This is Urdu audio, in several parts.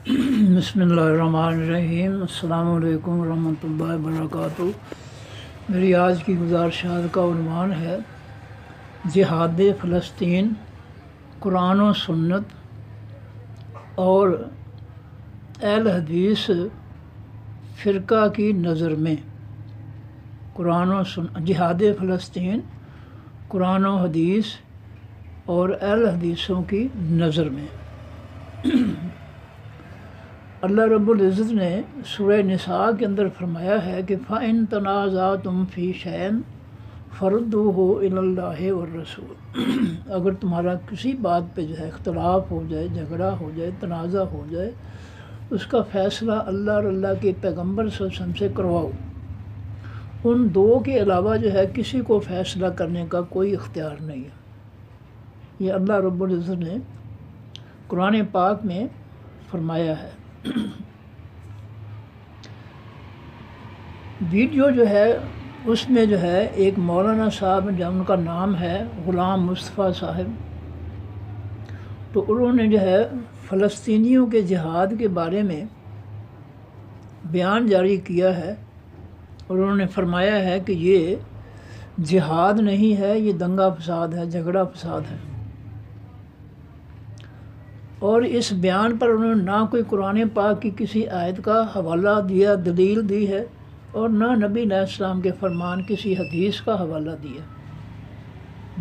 بسم اللہ الرحمن الرحیم۔ السلام علیکم ورحمۃ اللہ وبرکاتہ۔ میری آج کی گزارشات کا عنوان ہے جہاد فلسطین، قرآن و سنت اور اہل حدیث فرقہ کی نظر میں۔ جہاد فلسطین، قرآن و حدیث اور اہل حدیثوں کی نظر میں۔ اللہ رب العزت نے سورہ نساء کے اندر فرمایا ہے کہ فَإِن تَنَازَعْتُمْ فِي شَيْءٍ فَرُدُّوهُ إِلَى اللَّهِ وَالرَّسُولِ۔ اگر تمہارا کسی بات پہ جو ہے اختلاف ہو جائے، جھگڑا ہو جائے، تنازع ہو جائے، اس کا فیصلہ اللہ اور اللہ کے پیغمبر صلی اللہ علیہ وسلم سے کرواؤ۔ ان دو کے علاوہ جو ہے کسی کو فیصلہ کرنے کا کوئی اختیار نہیں ہے۔ یہ اللہ رب العزت نے قرآن پاک میں فرمایا ہے۔ ویڈیو جو ہے اس میں جو ہے ایک مولانا صاحب جن کا نام ہے غلام مصطفیٰ صاحب، تو انہوں نے جو ہے فلسطینیوں کے جہاد کے بارے میں بیان جاری کیا ہے، اور انہوں نے فرمایا ہے کہ یہ جہاد نہیں ہے، یہ دنگا فساد ہے، جھگڑا فساد ہے۔ اور اس بیان پر انہوں نے نہ کوئی قرآن پاک کی کسی آیت کا حوالہ دیا، دلیل دی ہے، اور نہ نبی علیہ السلام کے فرمان کسی حدیث کا حوالہ دیا۔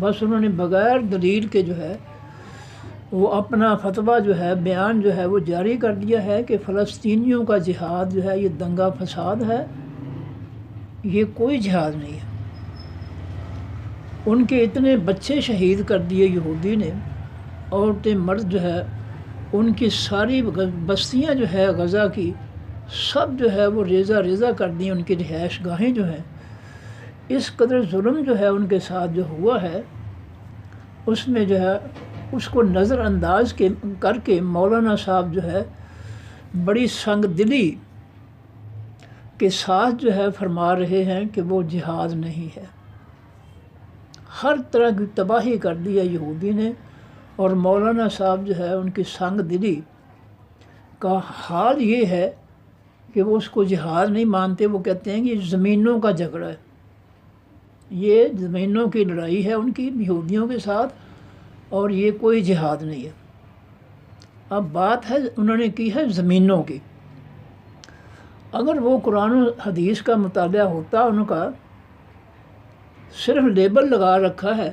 بس انہوں نے بغیر دلیل کے جو ہے وہ اپنا فتویٰ جو ہے، بیان جو ہے وہ جاری کر دیا ہے کہ فلسطینیوں کا جہاد جو ہے یہ دنگا فساد ہے، یہ کوئی جہاد نہیں ہے۔ ان کے اتنے بچے شہید کر دیے یہودی نے، عورتیں مرد جو ہے ان کی ساری بستیاں جو ہے غزہ کی سب جو ہے وہ ریزہ ریزہ کر دی، ان کی رہائش گاہیں جو ہیں۔ اس قدر ظلم جو ہے ان کے ساتھ جو ہوا ہے، اس میں جو ہے اس کو نظر انداز کر کے مولانا صاحب جو ہے بڑی سنگ دلی کے ساتھ جو ہے فرما رہے ہیں کہ وہ جہاد نہیں ہے۔ ہر طرح کی تباہی کر دی ہے یہودی نے، اور مولانا صاحب جو ہے ان کی سنگ دلی کا حال یہ ہے کہ وہ اس کو جہاد نہیں مانتے۔ وہ کہتے ہیں کہ یہ زمینوں کا جھگڑا ہے، یہ زمینوں کی لڑائی ہے ان کی یہودیوں کے ساتھ، اور یہ کوئی جہاد نہیں ہے۔ اب بات ہے انہوں نے کی ہے زمینوں کی۔ اگر وہ قرآن و حدیث کا مطالعہ ہوتا ان کا، صرف لیبل لگا رکھا ہے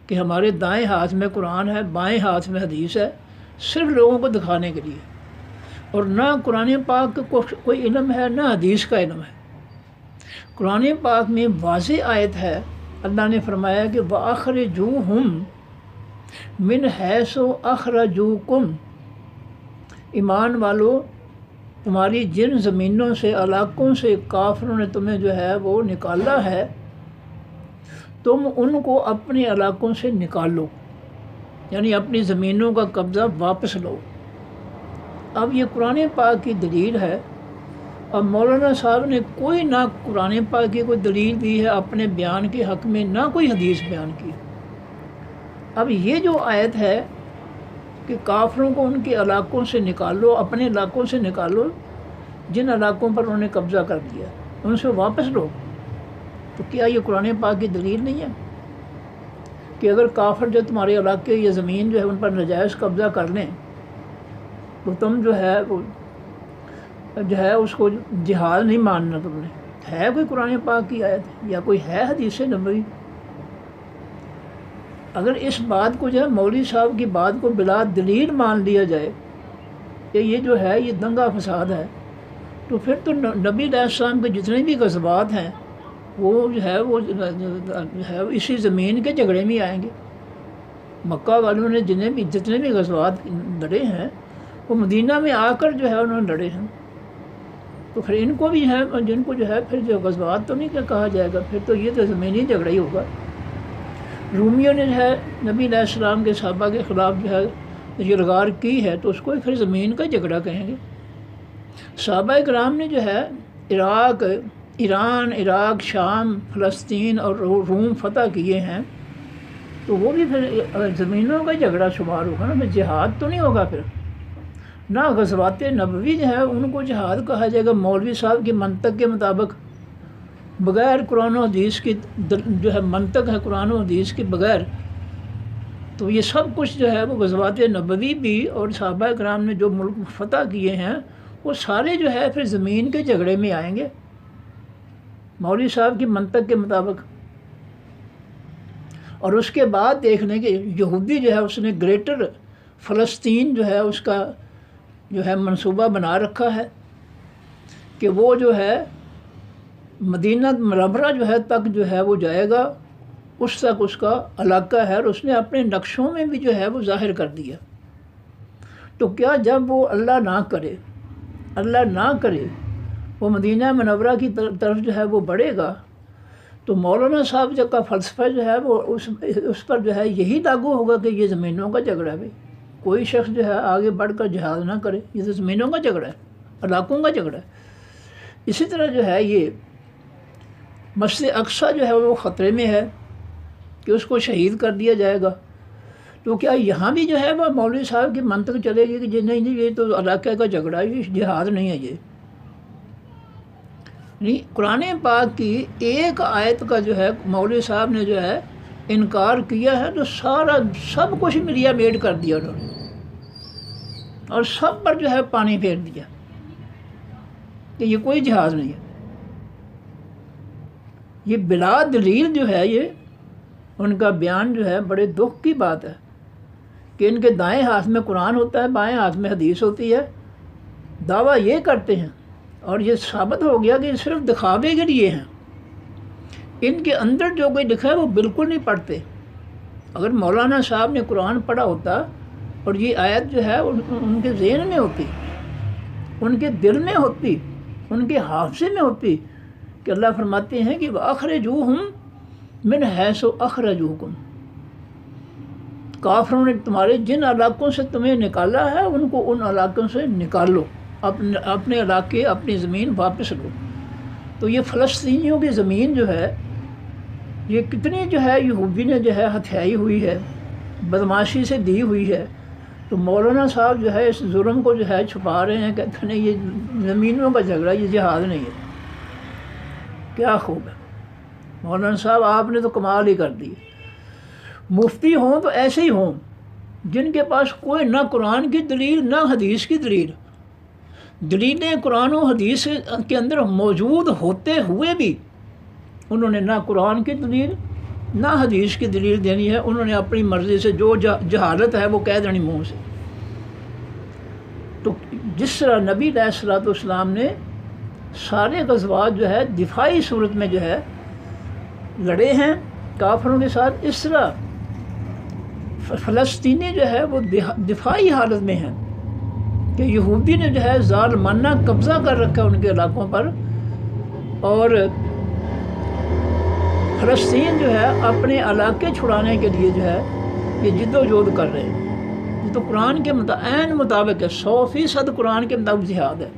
کہ ہمارے دائیں ہاتھ میں قرآن ہے، بائیں ہاتھ میں حدیث ہے، صرف لوگوں کو دکھانے کے لیے، اور نہ قرآن پاک کو کوئی علم ہے نہ حدیث کا علم ہے۔ قرآن پاک میں واضح آیت ہے، اللہ نے فرمایا کہ وَأَخْرِجُوهُمْ مِنْ حَيْثُ أَخْرَجُوكُمْ۔ ایمان والو، تمہاری جن زمینوں سے، علاقوں سے کافروں نے تمہیں جو ہے وہ نکالا ہے، تم ان کو اپنے علاقوں سے نکالو، یعنی اپنی زمینوں کا قبضہ واپس لو۔ اب یہ قرآن پاک کی دلیل ہے۔ اب مولانا صاحب نے کوئی نہ قرآن پاک کی کوئی دلیل دی ہے اپنے بیان کے حق میں، نہ کوئی حدیث بیان کی۔ اب یہ جو آیت ہے کہ کافروں کو ان کے علاقوں سے نکالو، اپنے علاقوں سے نکالو، جن علاقوں پر انہوں نے قبضہ کر دیا ان سے واپس لو، تو کیا یہ قرآن پاک کی دلیل نہیں ہے کہ اگر کافر جو تمہارے علاقے یا زمین جو ہے ان پر ناجائز قبضہ کر لیں تو تم جو ہے اس کو جہاد نہیں ماننا؟ تم نے ہے کوئی قرآن پاک کی آیت یا کوئی ہے حدیث نبوی؟ اگر اس بات کو جو ہے مولوی صاحب کی بات کو بلا دلیل مان لیا جائے کہ یہ جو ہے یہ دنگا فساد ہے، تو پھر تو نبی علیہ السلام کے جتنے بھی غزوات ہیں وہ جو ہے اسی زمین کے جھگڑے میں آئیں گے۔ مکہ والوں نے جتنے بھی غزوات لڑے ہیں وہ مدینہ میں آ کر جو ہے انہوں نے لڑے ہیں، تو پھر ان کو بھی ہے، جن کو جو ہے پھر جو غزوات تو نہیں کہا جائے گا، پھر تو یہ تو زمینی جھگڑا ہی ہوگا۔ رومیوں نے جو ہے نبی علیہ السلام کے صحابہ کے خلاف جو ہے یلغار کی ہے، تو اس کو پھر زمین کا جھگڑا کہیں گے۔ صحابہ کرام نے جو ہے ایران، عراق، شام، فلسطین اور روم فتح کیے ہیں، تو وہ بھی پھر زمینوں کا جھگڑا شمار ہوگا نا، پھر جہاد تو نہیں ہوگا۔ پھر نہ غزوات نبوی جو ہے ان کو جہاد کہا جائے گا مولوی صاحب کی منطق کے مطابق، بغیر قرآن و حدیث کی جو ہے منطق ہے قرآن و حدیث کے بغیر، تو یہ سب کچھ جو ہے وہ غزوات نبوی بھی اور صحابہ کرام نے جو ملک فتح کیے ہیں وہ سارے جو ہے پھر زمین کے جھگڑے میں آئیں گے مولوی صاحب کی منطق کے مطابق۔ اور اس کے بعد دیکھنے کے یہودی جو ہے اس نے گریٹر فلسطین جو ہے اس کا جو ہے منصوبہ بنا رکھا ہے کہ وہ جو ہے مدینہ منورہ جو ہے تک جو ہے وہ جائے گا، اس تک اس کا علاقہ ہے، اور اس نے اپنے نقشوں میں بھی جو ہے وہ ظاہر کر دیا۔ تو کیا جب وہ اللہ نہ کرے وہ مدینہ منورہ کی طرف جو ہے وہ بڑھے گا، تو مولانا صاحب کا فلسفہ جو ہے وہ اس پر جو ہے یہی لاگو ہوگا کہ یہ زمینوں کا جھگڑا ہے، کوئی شخص جو ہے آگے بڑھ کر جہاد نہ کرے، یہ تو زمینوں کا جھگڑا ہے، علاقوں کا جھگڑا ہے۔ اسی طرح جو ہے یہ مسجد اقصیٰ جو ہے وہ خطرے میں ہے کہ اس کو شہید کر دیا جائے گا۔ تو کیا یہاں بھی جو ہے وہ مولوی صاحب کی منطق چلے گی کہ نہیں یہ تو علاقے کا جھگڑا ہے، یہ جہاد نہیں ہے، یہ نہیں۔ قرآن پاک کی ایک آیت کا جو ہے مولوی صاحب نے جو ہے انکار کیا ہے تو سب کچھ ملیا میٹ کر دیا انہوں نے، اور سب پر جو ہے پانی پھیر دیا کہ یہ کوئی جہاد نہیں ہے۔ یہ بلا دلیل جو ہے یہ ان کا بیان جو ہے بڑے دکھ کی بات ہے کہ ان کے دائیں ہاتھ میں قرآن ہوتا ہے، بائیں ہاتھ میں حدیث ہوتی ہے، دعویٰ یہ کرتے ہیں، اور یہ ثابت ہو گیا کہ یہ صرف دکھاوے کے لیے ہیں۔ ان کے اندر جو کوئی لکھا ہے وہ بالکل نہیں پڑھتے۔ اگر مولانا صاحب نے قرآن پڑھا ہوتا اور یہ آیت جو ہے ان کے ذہن میں ہوتی، ان کے دل میں ہوتی، ان کے حافظے میں ہوتی کہ اللہ فرماتے ہیں کہ وَأَخْرَجُوهُمْ مِنْ حَيْثُ أَخْرَجُوكُمْ، کافروں نے تمہارے جن علاقوں سے تمہیں نکالا ہے ان کو ان علاقوں سے نکالو، اپنے علاقے اپنی زمین واپس لو۔ تو یہ فلسطینیوں کی زمین جو ہے یہ کتنی جو ہے یہودی نے جو ہے ہتھیائی ہوئی ہے، بدماشی سے دی ہوئی ہے، تو مولانا صاحب جو ہے اس ظلم کو جو ہے چھپا رہے ہیں، کہتے ہیں یہ زمینوں کا جھگڑا، یہ جہاد نہیں ہے۔ کیا خوب ہے مولانا صاحب، آپ نے تو کمال ہی کر دی۔ مفتی ہوں تو ایسے ہی ہوں جن کے پاس کوئی نہ قرآن کی دلیل نہ حدیث کی دلیل، دلیلیں قرآن و حدیث کے اندر موجود ہوتے ہوئے بھی انہوں نے نہ قرآن کی دلیل نہ حدیث کی دلیل دینی ہے، انہوں نے اپنی مرضی سے جو جہالت ہے وہ کہہ دینی منہ سے۔ تو جس طرح نبی علیہ الصلوۃ والسلام نے سارے غزوات جو ہے دفاعی صورت میں جو ہے لڑے ہیں کافروں کے ساتھ، اس طرح فلسطینی جو ہے وہ دفاعی حالت میں ہیں کہ یہودی نے جو ہے ظالمانہ قبضہ کر رکھا ان کے علاقوں پر، اور فلسطین جو ہے اپنے علاقے چھڑانے کے لیے جو ہے یہ جد و جہد کر رہے ہیں۔ یہ تو قرآن کے عین مطابق ہے، 100% قرآن کے مطابق جہاد ہے،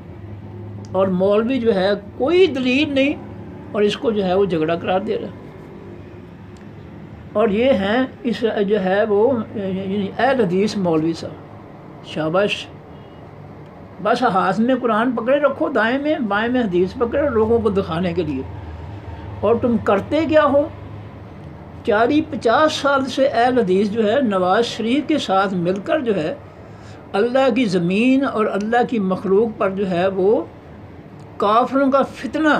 اور مولوی جو ہے کوئی دلیل نہیں اور اس کو جو ہے وہ جھگڑا قرار دے رہا ہے۔ اور یہ ہیں اس جو ہے وہ اہل حدیث مولوی صاحب، شاباش، بس ہاتھ میں قرآن پکڑے رکھو، دائیں میں بائیں میں حدیث پکڑے لوگوں کو دکھانے کے لیے، اور تم کرتے کیا ہو؟ 40-50 سال سے اہل حدیث جو ہے نواز شریف کے ساتھ مل کر جو ہے اللہ کی زمین اور اللہ کی مخلوق پر جو ہے وہ کافروں کا فتنہ،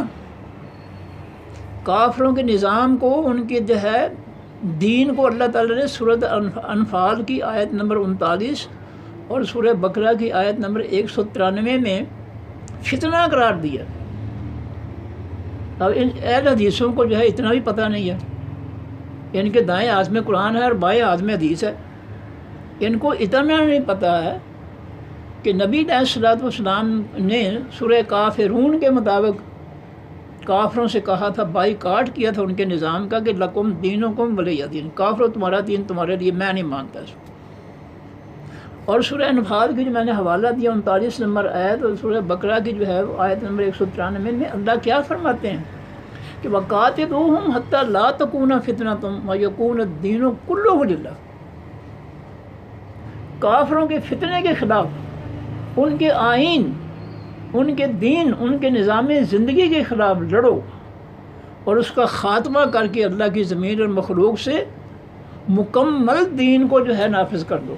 کافروں کے نظام کو، ان کے جو ہے دین کو اللہ تعالیٰ نے سورۃ انفال کی آیت نمبر 39 اور سورہ بقرہ کی آیت نمبر 193 میں فتنہ قرار دیا۔ اب ان اہل حدیثوں کو جو ہے اتنا بھی پتہ نہیں ہے، ان کے دائیں ہاتھ میں قرآن ہے اور بائیں ہاتھ میں حدیث ہے، ان کو اتنا نہیں پتہ ہے کہ نبی علیہ الصلوۃ والسلام نے سورہ کافرون کے مطابق کافروں سے کہا تھا، بائی کاٹ کیا تھا ان کے نظام کا کہ لکم دینکم ولی دین، کافروں تمہارا دین تمہارے لیے، میں نہیں مانتا اس کو۔ اور سورہ انفال کی جو میں نے حوالہ دیا 39 نمبر آیت، اور سورہ بقرہ کی جو ہے آیت نمبر 193 میں اللہ کیا فرماتے ہیں کہ وَقَاتِلُوهُمْ حَتَّى لَا تَكُونَ فِتْنَةٌ وَيَكُونَ الدِّينُ كُلُّهُ لِلَّهِ، کافروں کے فتنے کے خلاف ان کے آئین، ان کے دین، ان کے نظام زندگی کے خلاف لڑو اور اس کا خاتمہ کر کے اللہ کی زمین اور مخلوق سے مکمل دین کو جو ہے نافذ کر دو۔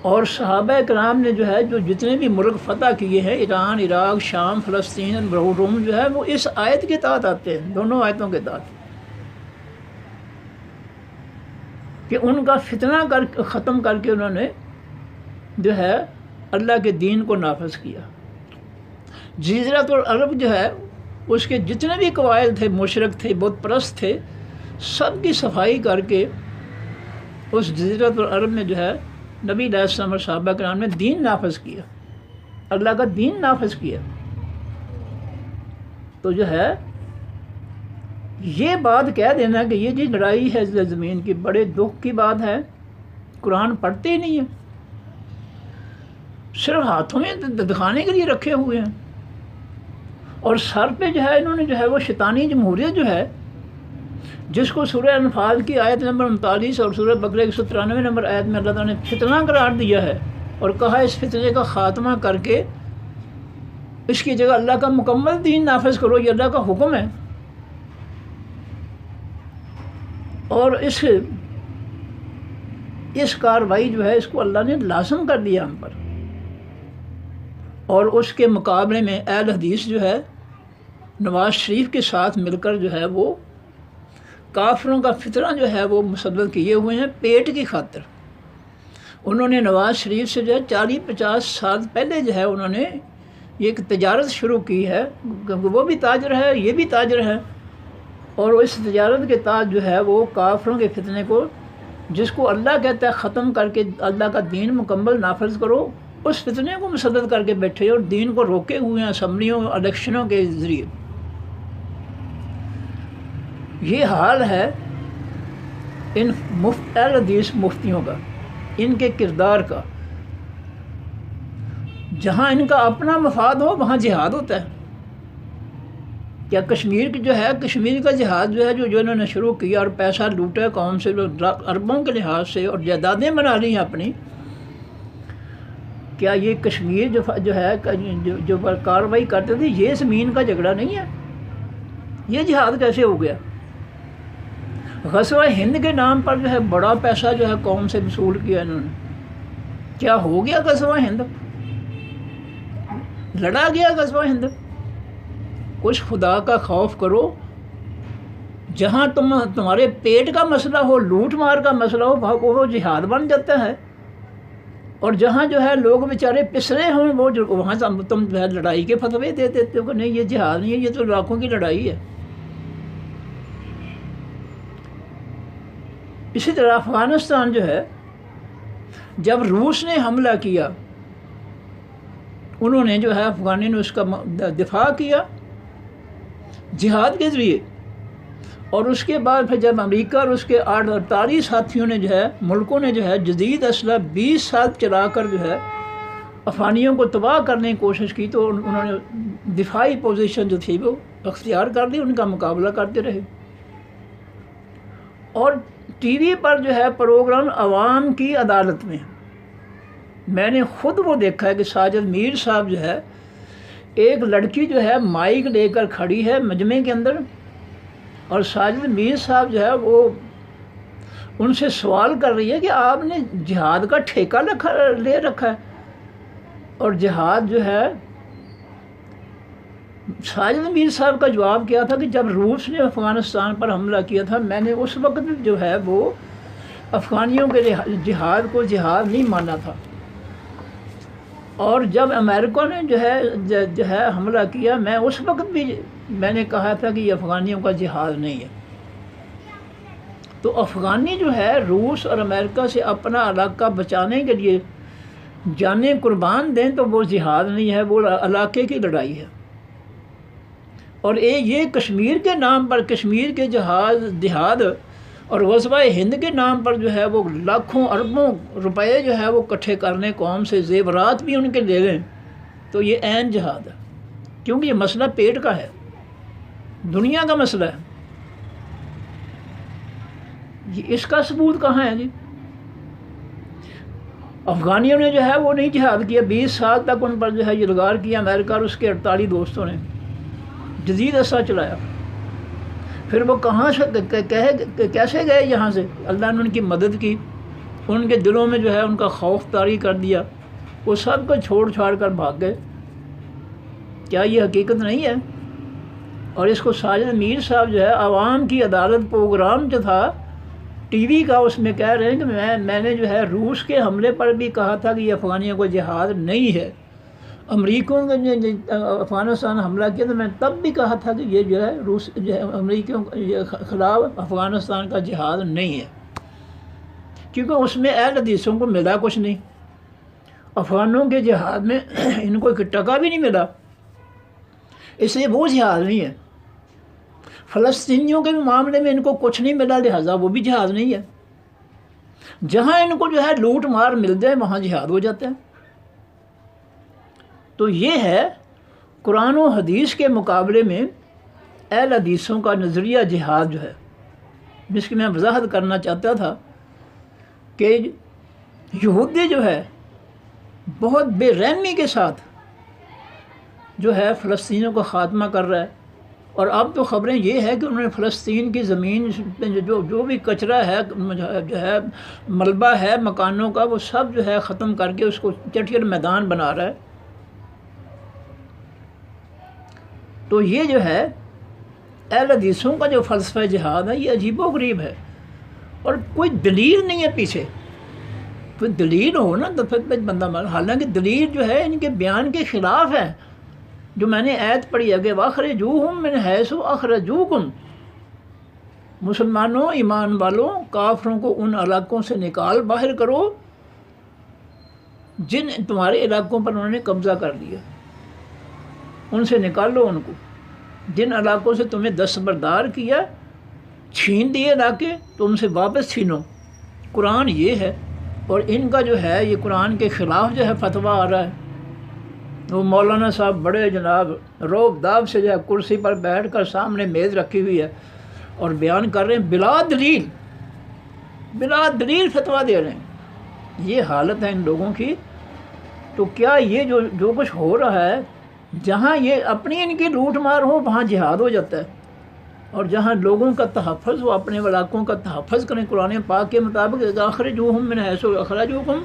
اور صحابہ کرام نے جو ہے جو جتنے بھی ملک فتح کیے ہیں، ایران، عراق، شام، فلسطین، روم، جو ہے وہ اس آیت کے تحت آتے ہیں، دونوں آیتوں کے تحت، کہ ان کا فتنہ ختم کر کے انہوں نے جو ہے اللہ کے دین کو نافذ کیا۔ جزیرۃ العرب جو ہے اس کے جتنے بھی قبائل تھے، مشرک تھے، بت پرست تھے، سب کی صفائی کر کے اس جزیرۃ العرب میں جو ہے نبی علیہ السلام اور صحابہ کرام نے دین نافذ کیا، اللہ کا دین نافذ کیا۔ تو جو ہے یہ بات کہہ دینا کہ یہ جی لڑائی ہے زمین کی، بڑے دکھ کی بات ہے۔ قرآن پڑھتے ہی نہیں ہیں، صرف ہاتھوں میں دکھانے کے لیے رکھے ہوئے ہیں، اور سر پہ جو ہے انہوں نے جو ہے وہ شیطانی جمہوریت جو ہے، جس کو سورہ انفال کی آیت نمبر 39 اور سورہ بقرہ 193 نمبر آیت میں اللہ تعالیٰ نے فتنہ قرار دیا ہے، اور کہا اس فتنے کا خاتمہ کر کے اس کی جگہ اللہ کا مکمل دین نافذ کرو، یہ اللہ کا حکم ہے۔ اور اس کاروائی جو ہے اس کو اللہ نے لازم کر دیا ہم پر، اور اس کے مقابلے میں اہل حدیث جو ہے نواز شریف کے ساتھ مل کر جو ہے وہ کافروں کا فتنہ جو ہے وہ مسلط کیے ہوئے ہیں پیٹ کی خاطر۔ انہوں نے نواز شریف سے جو ہے 40-50 سال پہلے جو ہے انہوں نے ایک تجارت شروع کی ہے، کیونکہ وہ بھی تاجر ہے، یہ بھی تاجر ہے، اور اس تجارت کے تحت جو ہے وہ کافروں کے فتنے کو، جس کو اللہ کہتا ہے ختم کر کے اللہ کا دین مکمل نافذ کرو، اس فتنے کو مسلط کر کے بیٹھے اور دین کو روکے ہوئے ہیں اسمبلیوں، الیکشنوں کے ذریعے۔ یہ حال ہے ان اہل حدیث مفتیوں کا، ان کے کردار کا۔ جہاں ان کا اپنا مفاد ہو وہاں جہاد ہوتا ہے۔ کیا کشمیر کی جو ہے، کشمیر کا جہاد جو ہے جو انہوں نے شروع کیا اور پیسہ لوٹا قوم سے، اربوں کے لحاظ سے، اور جائیدادیں بنا لی ہیں اپنی، کیا یہ کشمیر جو ہے جو کاروائی کرتے تھے یہ زمین کا جھگڑا نہیں ہے؟ یہ جہاد کیسے ہو گیا؟ غزوہ ہند کے نام پر جو ہے بڑا پیسہ جو ہے قوم سے وصول کیا انہوں نے۔ کیا ہو گیا غزوہ ہند؟ لڑا گیا غزوہ ہند؟ کچھ خدا کا خوف کرو۔ جہاں تمہارے پیٹ کا مسئلہ ہو، لوٹ مار کا مسئلہ ہو، وہ جہاد بن جاتا ہے، اور جہاں جو ہے لوگ بیچارے پسرے ہوں وہاں تم جو ہے لڑائی کے فتوے دے دیتے ہو کہ نہیں یہ جہاد نہیں ہے، یہ تو لاکھوں کی لڑائی ہے۔ اسی طرح افغانستان جو ہے جب روس نے حملہ کیا، انہوں نے جو ہے افغانی نے اس کا دفاع کیا جہاد کے ذریعے، اور اس کے بعد پھر جب امریکہ اور اس کے 48 ساتھیوں نے جو ہے ملکوں نے جو ہے جدید اسلحہ 20 سال چلا کر جو ہے افغانیوں کو تباہ کرنے کی کوشش کی، تو انہوں نے دفاعی پوزیشن جو تھی وہ اختیار کر لی، ان کا مقابلہ کرتے رہے۔ اور ٹی وی پر جو ہے پروگرام عوام کی عدالت میں نے خود وہ دیکھا ہے کہ ساجد میر صاحب جو ہے، ایک لڑکی جو ہے مائک لے کر کھڑی ہے مجمع کے اندر، اور ساجد میر صاحب جو ہے وہ ان سے سوال کر رہی ہے کہ آپ نے جہاد کا ٹھیکہ لے رکھا ہے، اور جہاد جو ہے ساجد میر صاحب کا جواب کیا تھا کہ جب روس نے افغانستان پر حملہ کیا تھا میں نے اس وقت جو ہے وہ افغانیوں کے جہاد کو جہاد نہیں مانا تھا، اور جب امریکہ نے جو ہے حملہ کیا میں اس وقت بھی میں نے کہا تھا کہ یہ افغانیوں کا جہاد نہیں ہے۔ تو افغانی جو ہے روس اور امریکہ سے اپنا علاقہ بچانے کے لیے جانیں قربان دیں تو وہ جہاد نہیں ہے، وہ علاقے کی لڑائی ہے۔ اور یہ کشمیر کے نام پر، کشمیر کے جہاد اور غزوہ ہند کے نام پر جو ہے وہ لاکھوں اربوں روپے جو ہے وہ اکٹھے کرنے قوم سے، زیورات بھی ان کے لے لیں، تو یہ عین جہاد ہے، کیونکہ یہ مسئلہ پیٹ کا ہے، دنیا کا مسئلہ ہے۔ اس کا ثبوت کہاں ہے جی؟ افغانیوں نے جو ہے وہ نہیں جہاد کیا، 20 سال تک ان پر جو ہے یلغار کیا امریکہ اور اس کے 48 دوستوں نے، جدید اثر چلایا۔ پھر وہ کہاں سے کیسے گئے یہاں سے؟ اللہ نے ان کی مدد کی، ان کے دلوں میں جو ہے ان کا خوف طاری کر دیا، وہ سب کو چھوڑ چھاڑ کر بھاگ گئے۔ کیا یہ حقیقت نہیں ہے؟ اور اس کو ساجد میر صاحب جو ہے عوام کی عدالت پروگرام جو تھا ٹی وی کا، اس میں کہہ رہے ہیں کہ میں نے جو ہے روس کے حملے پر بھی کہا تھا کہ یہ افغانیوں کو جہاد نہیں ہے، امریکیوں نے افغانستان حملہ کیا تو میں تب بھی کہا تھا کہ یہ جو ہے روس جو ہے امریکیوں کے خلاف افغانستان کا جہاد نہیں ہے، کیونکہ اس میں اہل حدیثوں کو ملا کچھ نہیں، افغانوں کے جہاد میں ان کو ایک ٹکا بھی نہیں ملا، اس لیے وہ جہاد نہیں ہے۔ فلسطینیوں کے بھی معاملے میں ان کو کچھ نہیں ملا، لہٰذا وہ بھی جہاد نہیں ہے۔ جہاں ان کو جو ہے لوٹ مار مل جائے وہاں جہاد ہو جاتا ہے۔ تو یہ ہے قرآن و حدیث کے مقابلے میں اہل حدیثوں کا نظریہ جہاد جو ہے، جس کی میں وضاحت کرنا چاہتا تھا کہ یہودی جو ہے بہت بے رحمی کے ساتھ جو ہے فلسطینیوں کا خاتمہ کر رہا ہے، اور اب تو خبریں یہ ہے کہ انہوں نے فلسطین کی زمین جو بھی کچرا ہے جو ہے ملبہ ہے مکانوں کا، وہ سب جو ہے ختم کر کے اس کو چٹیل میدان بنا رہا ہے۔ تو یہ جو ہے اہل حدیثوں کا جو فلسفہ جہاد ہے یہ عجیب و غریب ہے، اور کوئی دلیل نہیں ہے پیچھے۔ کوئی دلیل ہو نا تو پھر بندہ حالانکہ دلیل جو ہے ان کے بیان کے خلاف ہے، جو میں نے آیت پڑھی ہے کہ وَأَخْرِجُوهُم مِّنْ حَيْثُ أَخْرَجُوكُمْ، مسلمانوں ایمان والوں کافروں کو ان علاقوں سے نکال باہر کرو جن تمہارے علاقوں پر انہوں نے قبضہ کر لیا، ان سے نکالو ان کو، جن علاقوں سے تمہیں دستبردار کیا، چھین دیے علاقے تو ان سے واپس چھینو۔ قرآن یہ ہے، اور ان کا جو ہے یہ قرآن کے خلاف جو ہے فتویٰ آ رہا ہے۔ وہ مولانا صاحب بڑے جناب روب داب سے جو ہے کرسی پر بیٹھ کر سامنے میز رکھی ہوئی ہے اور بیان کر رہے ہیں بلا دلیل فتویٰ دے رہے ہیں۔ یہ حالت ہے ان لوگوں کی۔ تو کیا یہ جو کچھ ہو رہا ہے، جہاں یہ اپنی ان کی لوٹ مار ہو وہاں جہاد ہو جاتا ہے، اور جہاں لوگوں کا تحفظ ہو، اپنے علاقوں کا تحفظ کریں قرآن پاک کے مطابق اخرجوہم من حیث اخرجوکم،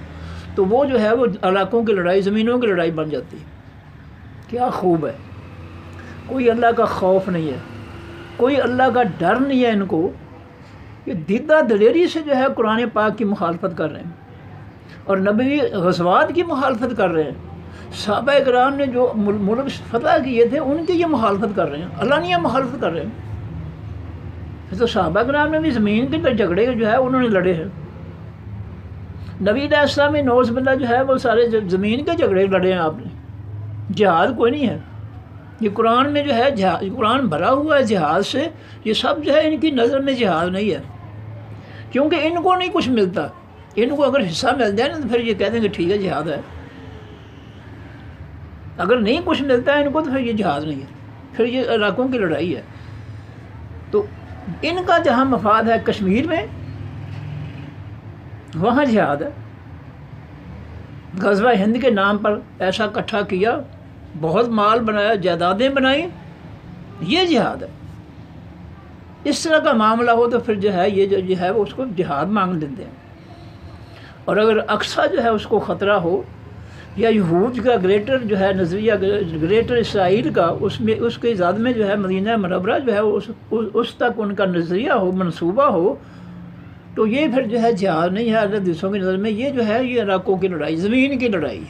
تو وہ جو ہے وہ علاقوں کی لڑائی، زمینوں کی لڑائی بن جاتی ہے۔ کیا خوب ہے، کوئی اللہ کا خوف نہیں ہے، کوئی اللہ کا ڈر نہیں ہے ان کو، یہ دیدہ دلیری سے جو ہے قرآن پاک کی مخالفت کر رہے ہیں اور نبوی غزوات کی مخالفت کر رہے ہیں۔ صحابہ کرام نے جو ملک فتح کیے تھے ان کی یہ مخالفت کر رہے ہیں، علانیہ مخالفت کر رہے ہیں۔ تو صحابہ کرام نے بھی زمین کے جھگڑے جو ہے انہوں نے لڑے ہیں، نبی علیہ السلام میں نوز باللہ جو ہے وہ سارے زمین کے جھگڑے لڑے ہیں آپ نے، جہاد کوئی نہیں ہے۔ یہ قرآن میں جو ہے قرآن بھرا ہوا ہے جہاد سے، یہ سب جو ہے ان کی نظر میں جہاد نہیں ہے، کیونکہ ان کو نہیں کچھ ملتا۔ ان کو اگر حصہ مل جائے نا تو پھر یہ کہتے ہیں کہ ٹھیک ہے جہاد ہے، اگر نہیں کچھ ملتا ہے ان کو تو پھر یہ جہاد نہیں ہے، پھر یہ علاقوں کی لڑائی ہے۔ تو ان کا جہاں مفاد ہے کشمیر میں وہاں جہاد ہے، غزوہ ہند کے نام پر ایسا اکٹھا کیا، بہت مال بنایا، جائیدادیں بنائیں، یہ جہاد ہے۔ اس طرح کا معاملہ ہو تو پھر جو ہے یہ جو ہے وہ اس کو جہاد مانگ لیتے ہیں۔ اور اگر اقصیٰ جو ہے اس کو خطرہ ہو، یا یہود کا گریٹر جو ہے نظریہ گریٹر اسرائیل کا، اس میں اس کے زاد میں جو ہے مدینہ منورہ جو ہے اس تک ان کا نظریہ ہو، منصوبہ ہو، تو یہ پھر جو ہے جہاد نہیں ہے اہل حدیثوں کی نظر میں، یہ جو ہے یہ علاقوں کی لڑائی، زمین کی لڑائی۔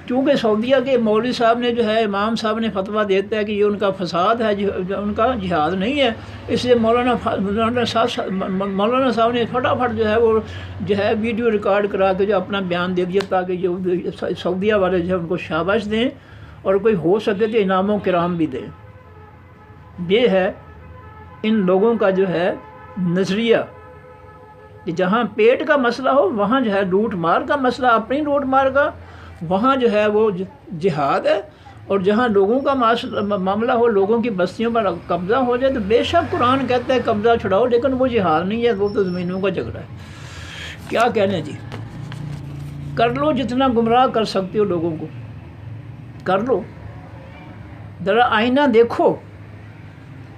چونکہ سعودیہ کے مولوی صاحب نے جو ہے امام صاحب نے فتویٰ دیتا ہے کہ یہ ان کا فساد ہے، ان کا جہاد نہیں ہے، اس لیے مولانا صاحب نے فٹافٹ جو ہے وہ جو ہے ویڈیو ریکارڈ کرا کے جو اپنا بیان دے دیا، تاکہ جو سعودیہ والے جو ہے ان کو شاباش دیں، اور کوئی ہو سکے تو انعام و کرام بھی دیں۔ یہ ہے ان لوگوں کا جو ہے نظریہ کہ جہاں پیٹ کا مسئلہ ہو وہاں جو ہے لوٹ مار کا مسئلہ، اپنی لوٹ مار کا، وہاں جو ہے وہ جہاد ہے، اور جہاں لوگوں کا معاملہ ہو، لوگوں کی بستیوں پر قبضہ ہو جائے تو بے شک قرآن کہتا ہے قبضہ چھڑاؤ، لیکن وہ جہاد نہیں ہے، وہ تو زمینوں کا جھگڑا ہے۔ کیا کہنے جی۔ کر لو جتنا گمراہ کر سکتے ہو لوگوں کو کر لو. ذرا آئینہ دیکھو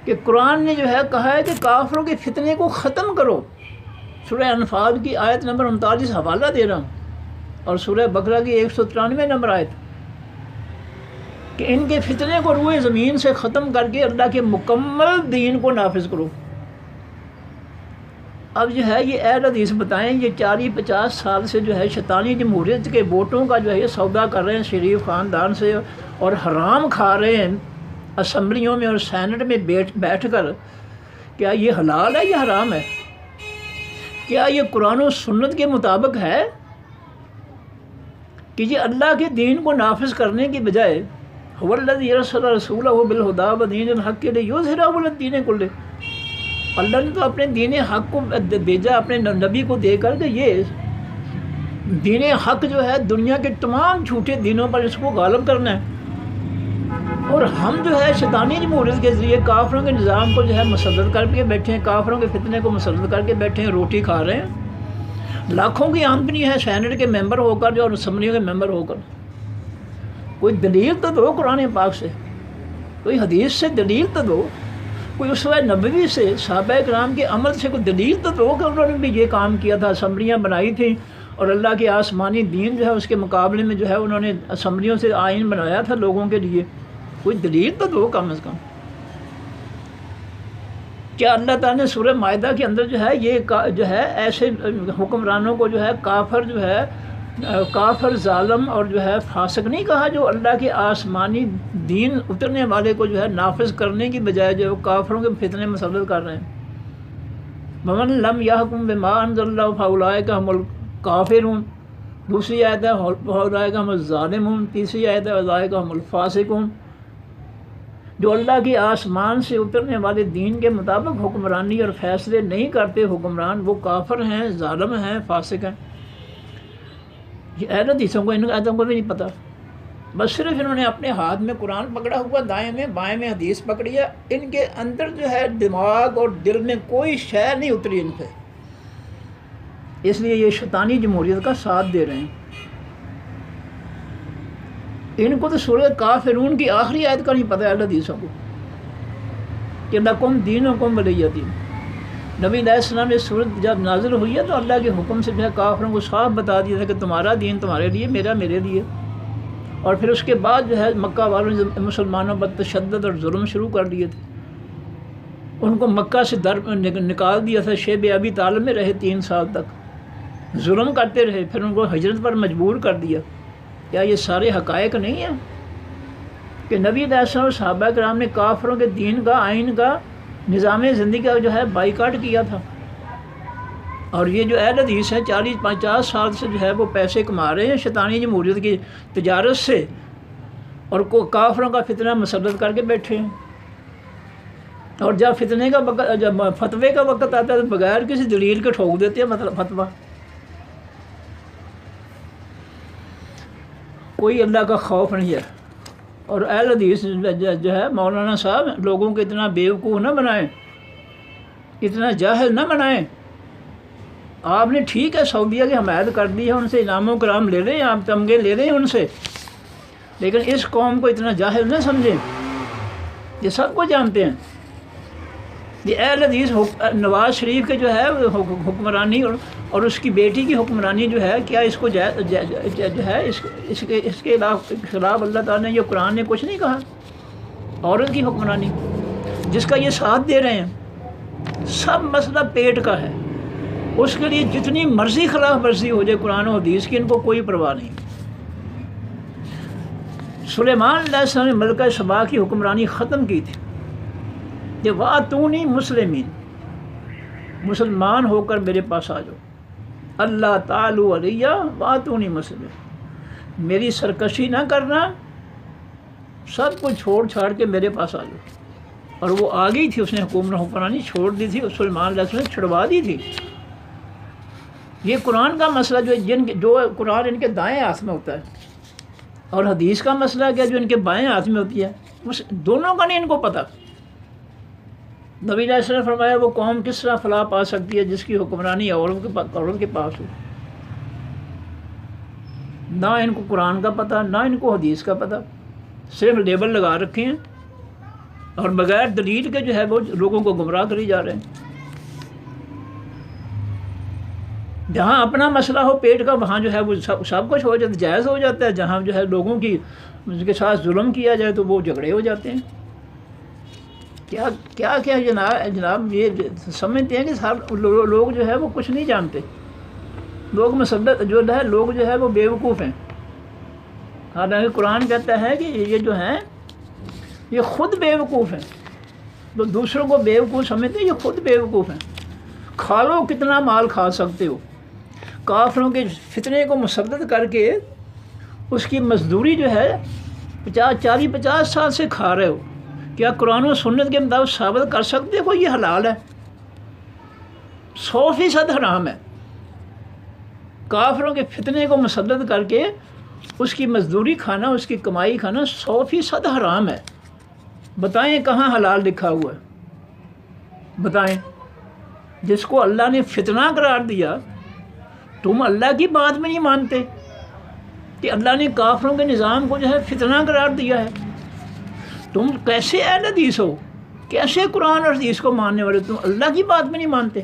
کہ قرآن نے جو ہے کہا ہے کہ کافروں کے فتنے کو ختم کرو. سورہ انفال کی آیت نمبر 39 حوالہ دے رہا ہوں، اور سورہ بقرہ کی 193 نمبر آیت، کہ ان کے فتنے کو روئے زمین سے ختم کر کے اللہ کے مکمل دین کو نافذ کرو. اب جو ہے یہ اہل حدیث بتائیں، یہ 40-50 سال سے جو ہے شیطانی جمہوریت کے ووٹوں کا جو ہے یہ سودا کر رہے ہیں شریف خاندان سے، اور حرام کھا رہے ہیں اسمبلیوں میں اور سینٹ میں بیٹھ کر. کیا یہ حلال ہے یا حرام ہے؟ کیا یہ قرآن و سنت کے مطابق ہے کہ یہ اللہ کے دین کو نافذ کرنے کی بجائے هو الذی ارسل رسولہ بالہدی ودین الحق لیظہرہ علی الدین کلہ، اللہ نے تو اپنے دین حق کو بھیجا اپنے نبی کو دے کر کہ یہ دین حق جو ہے دنیا کے تمام جھوٹے دینوں پر اس کو غالب کرنا ہے. اور ہم جو ہے شیطانی جمہوریت کے ذریعے کافروں کے نظام کو جو ہے مسلط کر کے بیٹھے ہیں، کافروں کے فتنے کو مسلط کر کے بیٹھے ہیں، روٹی کھا رہے ہیں. لاکھوں کی آمدنی ہے سینٹ کے ممبر ہو کر جو، اور اسمبلیوں کے ممبر ہو کر. کوئی دلیل تو دو قرآن پاک سے، کوئی حدیث سے دلیل تو دو، کوئی اسوہ نبوی سے صحابہ کرام کے عمل سے کوئی دلیل تو دو کہ انہوں نے بھی یہ کام کیا تھا، اسمبلیاں بنائی تھیں، اور اللہ کے آسمانی دین جو ہے اس کے مقابلے میں جو ہے انہوں نے اسمبلیوں سے آئین بنایا تھا لوگوں کے لیے. کوئی دلیل تو دو کم از کم. کیا اللہ تعالیٰ نے سورہ مائدہ کے اندر جو ہے یہ جو ہے ایسے حکمرانوں کو جو ہے کافر ظالم اور جو ہے فاسق نہیں کہا، جو اللہ کے آسمانی دین اترنے والے کو جو ہے نافذ کرنے کی بجائے جو کافروں کے فتنے مسلط کر رہے ہیں. وَمَن لَمْ يَحْكُم بِمَا أَنزَلَ اللَّهُ فَأُولَٰئِكَ هُمُ الْكَافِرُونَ. دوسری آیت ہے فَأُولَٰئِكَ هُمُ الظَّالِمُونَ. تیسری آیت ہے فَأُولَٰئِكَ هُمُ الْفَاسِقُونَ. جو اللہ کے آسمان سے اترنے والے دین کے مطابق حکمرانی اور فیصلے نہیں کرتے حکمران، وہ کافر ہیں، ظالم ہیں، فاسق ہیں. یہ اہل حدیثوں کو ان آیتوں کو بھی نہیں پتہ، بس صرف انہوں نے اپنے ہاتھ میں قرآن پکڑا ہوا، دائیں میں بائیں میں حدیث پکڑی ہے. ان کے اندر جو ہے دماغ اور دل میں کوئی شے نہیں اتری ان پہ، اس لیے یہ شیطانی جمہوریت کا ساتھ دے رہے ہیں. ان کو تو سورہ کافرون کی آخری آیت کا نہیں پتہ ہے اہل حدیثوں کو، کہ لکم دینکم ولی دین. نبی علیہ السلام نے سورت جب نازل ہوئی ہے تو اللہ کے حکم سے جو ہے کافروں کو صاف بتا دیا تھا کہ تمہارا دین تمہارے لیے، میرا میرے لیے. اور پھر اس کے بعد جو ہے مکہ والوں نے مسلمانوں پر تشدد اور ظلم شروع کر دیے تھے. ان کو مکہ سے نکال دیا تھا. شیب ابی طالب میں رہے 3 سال تک، ظلم کرتے رہے، پھر ان کو ہجرت پر مجبور کر دیا. کیا یہ سارے حقائق نہیں ہیں کہ نبی علیہ السلام اور صحابہ کرام نے کافروں کے دین کا، آئین کا، نظام زندگی کا جو ہے بائیکاٹ کیا تھا؟ اور یہ جو اہل حدیث ہے 40-50 سال سے جو ہے وہ پیسے کما رہے ہیں شیطانی جمہوریت کی تجارت سے، اور کافروں کا فتنہ مسلط کر کے بیٹھے ہیں. اور جب فتنے کا وقت، جب فتوے کا وقت آتا ہے تو بغیر کسی دلیل کے ٹھوک دیتے ہیں مطلب فتویٰ. کوئی اللہ کا خوف نہیں ہے. اور اہل حدیث جو ہے مولانا صاحب لوگوں کو اتنا بیوقوف نہ بنائیں، اتنا جاہل نہ بنائیں. آپ نے ٹھیک ہے سعودیہ کی حمایت کر دی ہے، ان سے انعام و کرام لے رہے ہیں، آپ تمغے لے رہے ہیں ان سے، لیکن اس قوم کو اتنا جاہل نہ سمجھیں. یہ سب کو جانتے ہیں. یہ اہل حدیث نواز شریف کے جو ہے حکمرانی اور اس کی بیٹی کی حکمرانی جو ہے، کیا اس کو جو ہے اس کے خلاف اللہ تعالیٰ نے، یہ قرآن نے کچھ نہیں کہا؟ عورت کی حکمرانی جس کا یہ ساتھ دے رہے ہیں، سب مسئلہ پیٹ کا ہے. اس کے لیے جتنی مرضی خلاف ورزی ہو جائے قرآن و حدیث کی، ان کو کوئی پرواہ نہیں. سلیمان علیہ السلام نے ملکہ سبا کی حکمرانی ختم کی تھی کہ وَأْتُونِي مسلمین، مسلمان ہو کر میرے پاس آ جاؤ. اللہ تعالیٰ علیہ وَأْتُونِي مسلمین، میری سرکشی نہ کرنا، سب کو چھوڑ چھاڑ کے میرے پاس آ جاؤ. اور وہ آ گئی تھی، اس نے حکمرانی چھوڑ دی تھی، سلیمان علیہ السلام نے چھڑوا دی تھی. یہ قرآن کا مسئلہ جو قرآن ان کے دائیں ہاتھ میں ہوتا ہے، اور حدیث کا مسئلہ کیا جو ان کے بائیں ہاتھ میں ہوتی ہے، دونوں کا نہیں ان کو پتہ. نبی علیہ السلام نے فرمایا وہ قوم کس طرح فلاح پا سکتی ہے جس کی حکمرانی عورت کے پاس ہو. نہ ان کو قرآن کا پتہ، نہ ان کو حدیث کا پتہ، صرف لیبل لگا رکھے ہیں اور بغیر دلیل کے جو ہے وہ لوگوں کو گمراہ کری جا رہے ہیں۔ جہاں اپنا مسئلہ ہو پیٹ کا وہاں جو ہے وہ سب کچھ ہو جاتا، جائز ہو جاتا ہے۔ جہاں جو ہے لوگوں کی ان کے ساتھ ظلم کیا جائے تو وہ جھگڑے ہو جاتے ہیں۔ کیا کیا کیا جناب یہ سمجھتے ہیں کہ لوگ جو ہے وہ کچھ نہیں جانتے، لوگ مسلط جو ہے لوگ جو ہے وہ بیوقوف ہیں۔ حالانکہ قرآن کہتا ہے کہ یہ جو ہیں یہ خود بیوقوف ہیں، تو دوسروں کو بیوقوف سمجھتے ہیں، یہ خود بیوقوف ہیں۔ کھا لو کتنا مال کھا سکتے ہو، کافروں کے فتنے کو مسلط کر کے اس کی مزدوری جو ہے 40-50 سال سے کھا رہے ہو، کیا قرآن و سنت کے مطابق ثابت کر سکتے ہو یہ حلال ہے؟ 100% حرام ہے۔ کافروں کے فتنے کو مسلط کر کے اس کی مزدوری کھانا، اس کی کمائی کھانا 100% حرام ہے۔ بتائیں کہاں حلال لکھا ہوا ہے؟ بتائیں۔ جس کو اللہ نے فتنہ قرار دیا، تم اللہ کی بات میں نہیں مانتے کہ اللہ نے کافروں کے نظام کو جو ہے فتنہ قرار دیا ہے؟ تم کیسے اہل حدیث ہو؟ کیسے قرآن اور حدیث کو ماننے والے؟ تم اللہ کی بات میں نہیں مانتے؟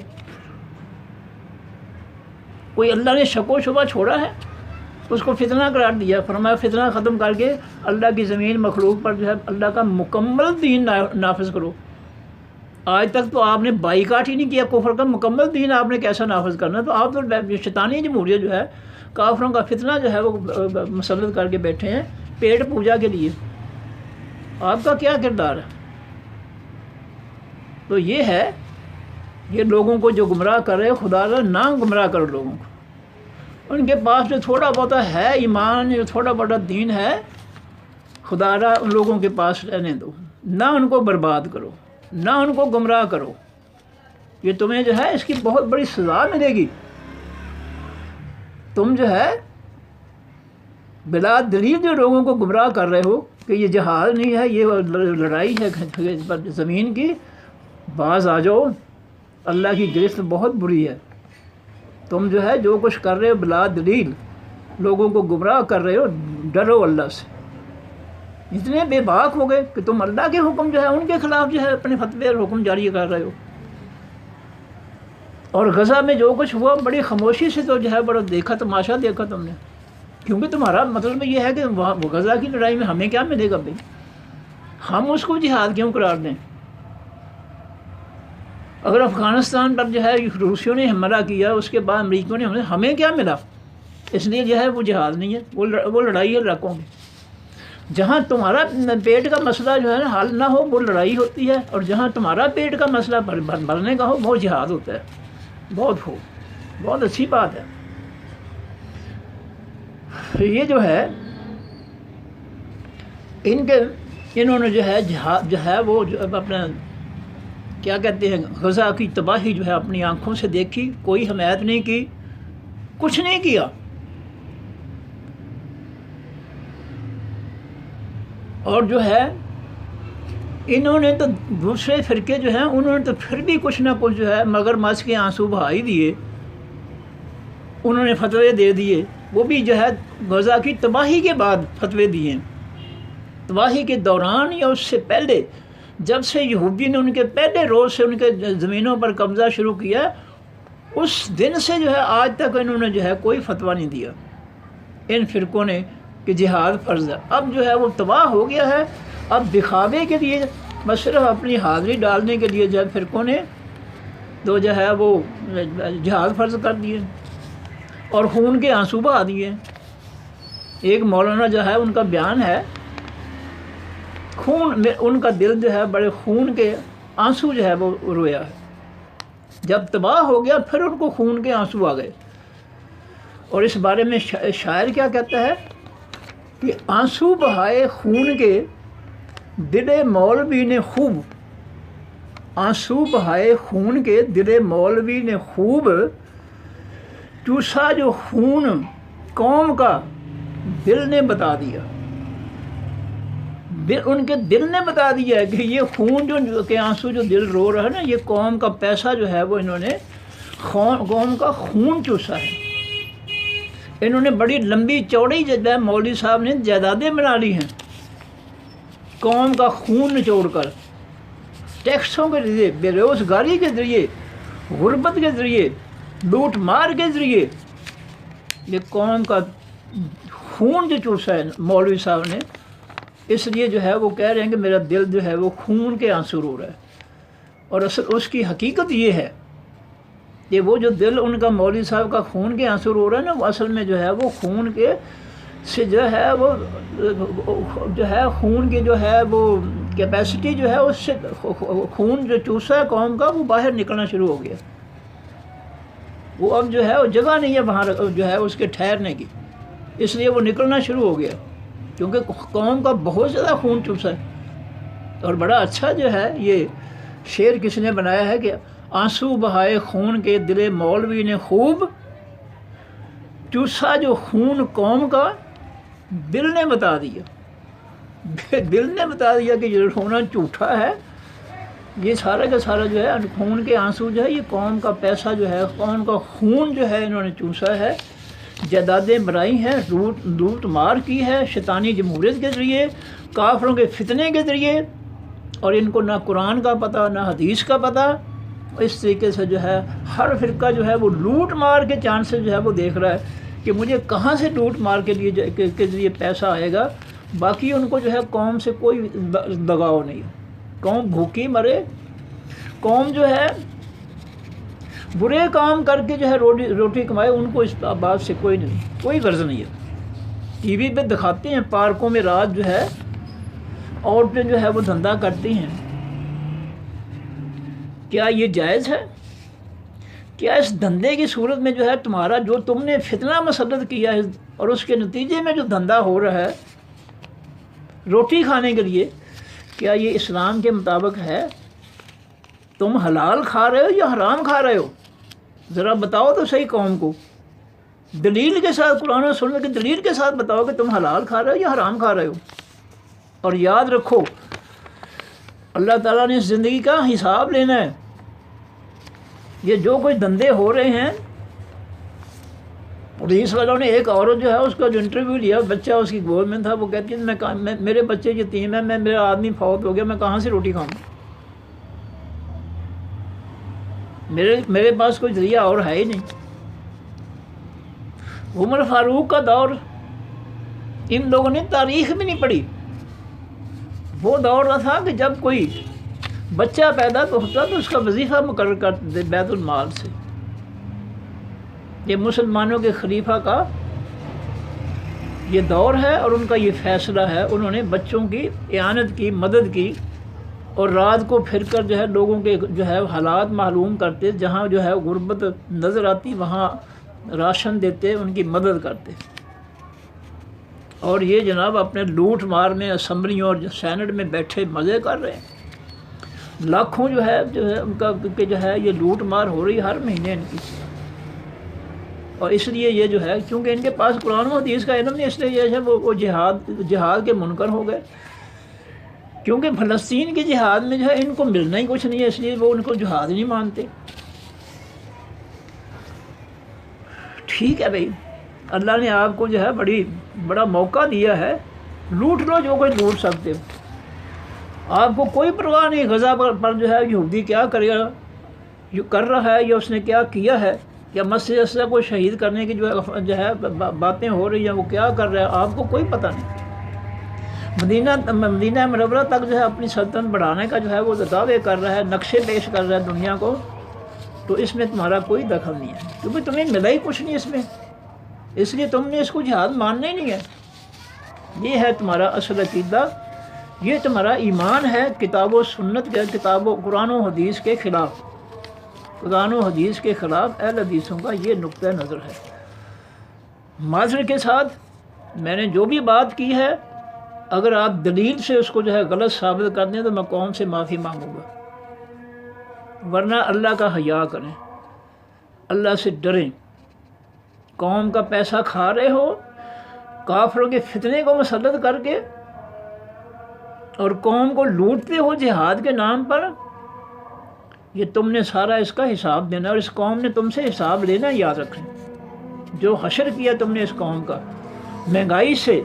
کوئی اللہ نے شک و شبہ چھوڑا ہے؟ اس کو فتنہ قرار دیا، فرمایا فتنہ ختم کر کے اللہ کی زمین مخلوق پر جو ہے اللہ کا مکمل دین نافذ کرو۔ آج تک تو آپ نے بائیکاٹ ہی نہیں کیا کفر کا، مکمل دین آپ نے کیسا نافذ کرنا؟ تو آپ تو شیطانی جمہوریت جو ہے، کافروں کا فتنہ جو ہے وہ مسلط کر کے بیٹھے ہیں پیٹ پوجا کے لیے۔ آپ کا کیا کردار ہے؟ تو یہ ہے، یہ لوگوں کو جو گمراہ کر رہے، خدا را نہ گمراہ کرو لوگوں کو۔ ان کے پاس جو تھوڑا بہت ہے ایمان، جو تھوڑا بڑا دین ہے، خدا را ان لوگوں کے پاس رہنے دو، نہ ان کو برباد کرو، نہ ان کو گمراہ کرو۔ یہ تمہیں جو ہے اس کی بہت بڑی سزا ملے گی۔ تم جو ہے بلا دلیل جو لوگوں کو گمراہ کر رہے ہو کہ یہ جہاد نہیں ہے، یہ لڑائی ہے زمین کی، باز آ جاؤ، اللہ کی گرفت بہت بری ہے۔ تم جو ہے جو کچھ کر رہے ہو بلا دلیل لوگوں کو گمراہ کر رہے ہو، ڈرو اللہ سے۔ اتنے بے باک ہو گئے کہ تم اللہ کے حکم جو ہے ان کے خلاف جو ہے اپنے فتوے اور حکم جاری کر رہے ہو۔ اور غزہ میں جو کچھ ہوا بڑی خاموشی سے تو جو ہے بڑا دیکھا، تماشا دیکھا تم نے، کیونکہ تمہارا مطلب یہ ہے کہ غزہ کی لڑائی میں ہمیں کیا ملے گا بھائی؟ ہم اس کو جہاد کیوں قرار دیں؟ اگر افغانستان پر جو ہے روسیوں نے حملہ کیا، اس کے بعد امریکیوں نے ہمیں کیا ملا؟ اس لیے جو ہے وہ جہاد نہیں ہے، وہ لڑائی ہے لڑکوں کی۔ جہاں تمہارا پیٹ کا مسئلہ جو ہے نا حل نہ ہو، وہ لڑائی ہوتی ہے، اور جہاں تمہارا پیٹ کا مسئلہ بھرنے کا ہو، وہ جہاد ہوتا ہے۔ بہت اچھی بات ہے۔ یہ جو ہے انہوں نے جو ہے جہاد جو ہے وہ اپنا کیا کہتے ہیں غزہ کی تباہی جو ہے اپنی آنکھوں سے دیکھی، کوئی حمایت نہیں کی، کچھ نہیں کیا۔ اور جو ہے انہوں نے تو دوسرے فرقے جو ہیں انہوں نے تو پھر بھی کچھ نہ کچھ جو ہے مگر مچھ کے آنسو بہا ہی دیے، انہوں نے فتوے دے دیے، وہ بھی جو ہے غزہ کی تباہی کے بعد فتوے دیے۔ تباہی کے دوران یا اس سے پہلے، جب سے یہودی نے ان کے پہلے روز سے ان کے زمینوں پر قبضہ شروع کیا، اس دن سے جو ہے آج تک انہوں نے جو ہے کوئی فتویٰ نہیں دیا ان فرقوں نے کہ جہاد فرض ہے۔ اب جو ہے وہ تباہ ہو گیا ہے، اب دکھاوے کے لیے بس صرف اپنی حاضری ڈالنے کے لیے جو ہے فرقوں نے تو جو ہے وہ جہاد فرض کر دیے اور خون کے آنسو بہا دیے۔ ایک مولانا جو ہے ان کا بیان ہے، خون میں ان کا دل جو ہے بڑے خون کے آنسو جو ہے وہ رویا ہے۔ جب تباہ ہو گیا پھر ان کو خون کے آنسو آ گئے۔ اور اس بارے میں شاعر کیا کہتا ہے کہ آنسو بہائے خون کے دل مولوی نے خوب، آنسو بہائے خون کے دل مولوی نے خوب، چوسا جو خون قوم کا دل نے بتا دیا۔ ان کے دل نے بتا دیا ہے کہ یہ خون جو کہ آنسو جو دل رو رہا ہے نا، یہ قوم کا پیسہ جو ہے وہ انہوں نے قوم کا خون چوسا ہے۔ انہوں نے بڑی لمبی چوڑی مولوی صاحب نے جائیدادیں بنا لی ہیں، قوم کا خون نچوڑ کر، ٹیکسوں کے ذریعے، بے روزگاری کے ذریعے، غربت کے ذریعے، لوٹ مار کے ذریعے یہ قوم کا خون جو چوسا ہے مولوی صاحب نے، اس لیے جو ہے وہ کہہ رہے ہیں کہ میرا دل جو ہے وہ خون کے آنسو رو رہا ہے۔ اور اصل اس کی حقیقت یہ ہے کہ وہ جو دل ان کا مولوی صاحب کا خون کے آنسو رو رہا ہے نا، وہ اصل میں جو ہے وہ خون کے سے جو ہے وہ جو ہے خون کی جو ہے وہ کیپیسٹی جو ہے اس سے خون جو چوسا ہے قوم کا وہ باہر نکلنا شروع ہو گیا۔ وہ اب جو ہے وہ جگہ نہیں ہے وہاں جو ہے اس کے ٹھہرنے کی، اس لیے وہ نکلنا شروع ہو گیا، کیونکہ قوم کا بہت زیادہ خون چوسا ہے۔ اور بڑا اچھا جو ہے یہ شعر کس نے بنایا ہے کہ آنسو بہائے خون کے دل مولوی نے خوب، چوسا جو خون قوم کا دل نے بتا دیا۔ دل نے بتا دیا کہ یہ رونا جھوٹا ہے، یہ سارا کا سارا جو ہے خون کے آنسو جو ہے یہ قوم کا پیسہ جو ہے، قوم کا خون جو ہے انہوں نے چوسا ہے، جائیدادیں بنائی ہیں، لوٹ مار کی ہے شیطانی جمہوریت کے ذریعے، کافروں کے فتنے کے ذریعے، اور ان کو نہ قرآن کا پتہ نہ حدیث کا پتہ۔ اس طریقے سے جو ہے ہر فرقہ جو ہے وہ لوٹ مار کے چانسز جو ہے وہ دیکھ رہا ہے کہ مجھے کہاں سے لوٹ مار کے ذریعے پیسہ آئے گا۔ باقی ان کو جو ہے قوم سے کوئی دگاؤ نہیں، قوم بھوکی مرے، قوم جو ہے برے کام کر کے جو ہے روٹی کمائے، ان کو اس بات سے کوئی غرض نہیں ہے۔ ٹی وی پہ دکھاتے ہیں پارکوں میں رات جو ہے عورتیں جو ہے وہ دھندا کرتی ہیں، کیا یہ جائز ہے؟ کیا اس دھندے کی صورت میں جو ہے تمہارا جو تم نے فتنہ مسلط کیا ہے اور اس کے نتیجے میں جو دھندا ہو رہا ہے روٹی کھانے کے لیے، کیا یہ اسلام کے مطابق ہے؟ تم حلال کھا رہے ہو یا حرام کھا رہے ہو؟ ذرا بتاؤ تو صحیح قوم کو، دلیل کے ساتھ، قرآن و سنت کی دلیل کے ساتھ بتاؤ کہ تم حلال کھا رہے ہو یا حرام کھا رہے ہو۔ اور یاد رکھو اللہ تعالیٰ نے اس زندگی کا حساب لینا ہے۔ یہ جو کچھ دھندے ہو رہے ہیں، پولیس والوں نے ایک عورت جو ہے اس کا جو انٹرویو لیا، بچہ اس کی گود میں تھا، وہ کہتی ہے میرے بچے یتیم ہیں، میرا آدمی فوت ہو گیا، میں کہاں سے روٹی کھاؤں؟ میرے پاس کوئی ذریعہ اور ہے ہی نہیں۔ عمر فاروق کا دور ان لوگوں نے تاریخ بھی نہیں پڑھی۔ وہ دور تھا کہ جب کوئی بچہ پیدا تو ہوتا تو اس کا وظیفہ مقرر کرتے بیت المال سے۔ یہ مسلمانوں کے خلیفہ کا یہ دور ہے اور ان کا یہ فیصلہ ہے۔ انہوں نے بچوں کی اعانت کی، مدد کی، اور رات کو پھر کر جو ہے لوگوں کے جو ہے حالات معلوم کرتے، جہاں جو ہے غربت نظر آتی وہاں راشن دیتے، ان کی مدد کرتے۔ اور یہ جناب اپنے لوٹ مار میں اسمبلیوں اور سینٹ میں بیٹھے مزے کر رہے ہیں۔ لاکھوں جو ہے ان کا کہ جو ہے یہ لوٹ مار ہو رہی ہر مہینے ان کی۔ اور اس لیے یہ جو ہے کیونکہ ان کے پاس قرآن و حدیث کا علم نہیں، اس لیے یہ ہے وہ جہاد کے منکر ہو گئے، کیونکہ فلسطین کی جہاد میں جو ہے ان کو ملنا ہی کچھ نہیں ہے، اس لیے وہ ان کو جہاد نہیں مانتے۔ ٹھیک ہے بھائی، اللہ نے آپ کو جو ہے بڑا موقع دیا ہے، لوٹ لو جو کوئی لوٹ سکتے ہو۔ آپ کو کوئی پرواہ نہیں غزہ پر جو ہے یہودی کیا کرے گا، جو کر رہا ہے یا اس نے کیا کیا ہے، یا مسجد اقصی کو شہید کرنے کی جو ہے باتیں ہو رہی ہیں وہ کیا کر رہا ہے، آپ کو کوئی پتہ نہیں۔ مدینہ منورہ تک جو ہے اپنی سلطنت بڑھانے کا جو ہے وہ دعوے کر رہا ہے، نقشے پیش کر رہا ہے دنیا کو، تو اس میں تمہارا کوئی دخل نہیں ہے، کیونکہ تمہیں ملا ہی کچھ نہیں اس میں، اس لیے تم نے اس کو جہاد ماننا ہی نہیں ہے۔ یہ ہے تمہارا اصل عقیدہ، یہ تمہارا ایمان ہے کتاب و سنت کے، قرآن و حدیث کے خلاف، قرآن و حدیث کے خلاف اہل حدیثوں کا یہ نقطہ نظر ہے۔ معذرت کے ساتھ میں نے جو بھی بات کی ہے، اگر آپ دلیل سے اس کو جو ہے غلط ثابت کر دیں تو میں قوم سے معافی مانگوں گا، ورنہ اللہ کا حیا کریں، اللہ سے ڈریں۔ قوم کا پیسہ کھا رہے ہو، کافروں کے فتنے کو مسلط کر کے، اور قوم کو لوٹتے ہو جہاد کے نام پر، یہ تم نے سارا اس کا حساب دینا، اور اس قوم نے تم سے حساب لینا، یاد رکھیں۔ جو حشر کیا تم نے اس قوم کا، مہنگائی سے،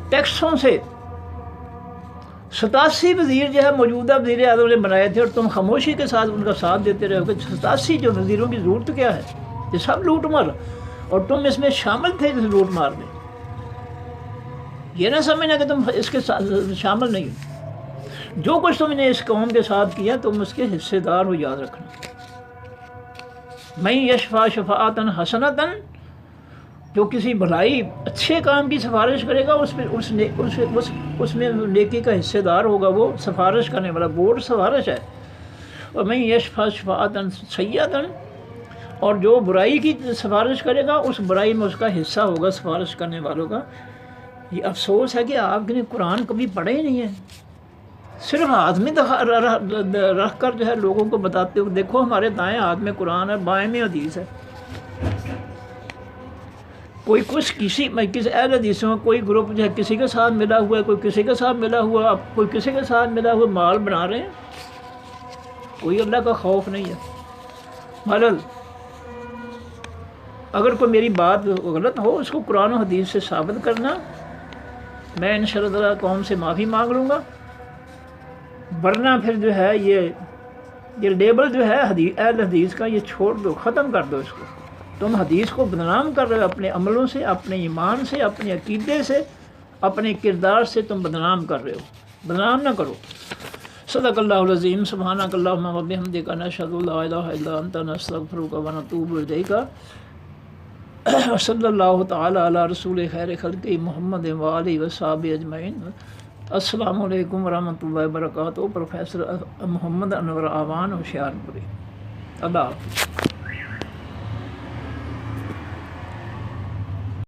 ٹیکسوں سے۔ 87 وزیر جو ہے موجودہ وزیر اعظم نے بنائے تھے، اور تم خاموشی کے ساتھ ان کا ساتھ دیتے رہے ہو کہ 87 جو وزیروں کی ضرورت کیا ہے، یہ سب لوٹ مار، اور تم اس میں شامل تھے اس لوٹ مار میں۔ یہ نہ سمجھنا کہ تم اس کے شامل نہیں ہو۔ جو کچھ تم نے اس قوم کے ساتھ کیا تم اس کے حصے دار ہو، یاد رکھنا۔ من یشفع شفاعۃ حسنۃ، جو کسی بھلائی اچھے کام کی سفارش کرے گا اس میں نیکی کا حصے دار ہوگا، وہ سفارش کرنے والا، بورڈ سفارش ہے۔ اور من یشفع شفاعۃ سیئۃ، اور جو برائی کی سفارش کرے گا اس برائی میں اس کا حصہ ہوگا سفارش کرنے والوں کا۔ یہ افسوس ہے کہ آپ نے قرآن کبھی پڑھا ہی نہیں ہے، صرف ہاتھ میں رکھ کر جو ہے لوگوں کو بتاتے ہو دیکھو ہمارے دائیں ہاتھ میں قرآن ہے، بائیں میں حدیث ہے۔ کوئی کسی اہل حدیثوں میں کوئی گروپ جو ہے کسی کے ساتھ ملا ہوا ہے، کوئی کسی کے ساتھ ملا ہوا، اب کوئی کسی کے ساتھ ملا ہوا مال بنا رہے ہیں، کوئی اللہ کا خوف نہیں ہے۔ ملل اگر کوئی میری بات غلط ہو اس کو قرآن و حدیث سے ثابت کرنا، میں انشاءاللہ تعالیٰ قوم سے معافی مانگ لوں گا، ورنہ پھر جو ہے یہ لیبل جو ہے اہل حدیث کا یہ چھوڑ دو، ختم کر دو اس کو۔ تم حدیث کو بدنام کر رہے ہو اپنے عملوں سے، اپنے ایمان سے، اپنے عقیدے سے، اپنے کردار سے تم بدنام کر رہے ہو، بدنام نہ کرو۔ صدق اللہ العظیم۔ سبحانک اللہم و بحمدک، نشہد ان لا الہ الا انت، نستغفرک و نتوب الیک۔ صلی اللہ تعالی علی رسول خیر خلق محمد و آلہ و صحابہ اجمعین۔ السلام علیکم ورحمۃ اللہ وبرکاتہ۔ پروفیسر محمد انور آوان ہوشیار پوری۔ اللہ حافظ۔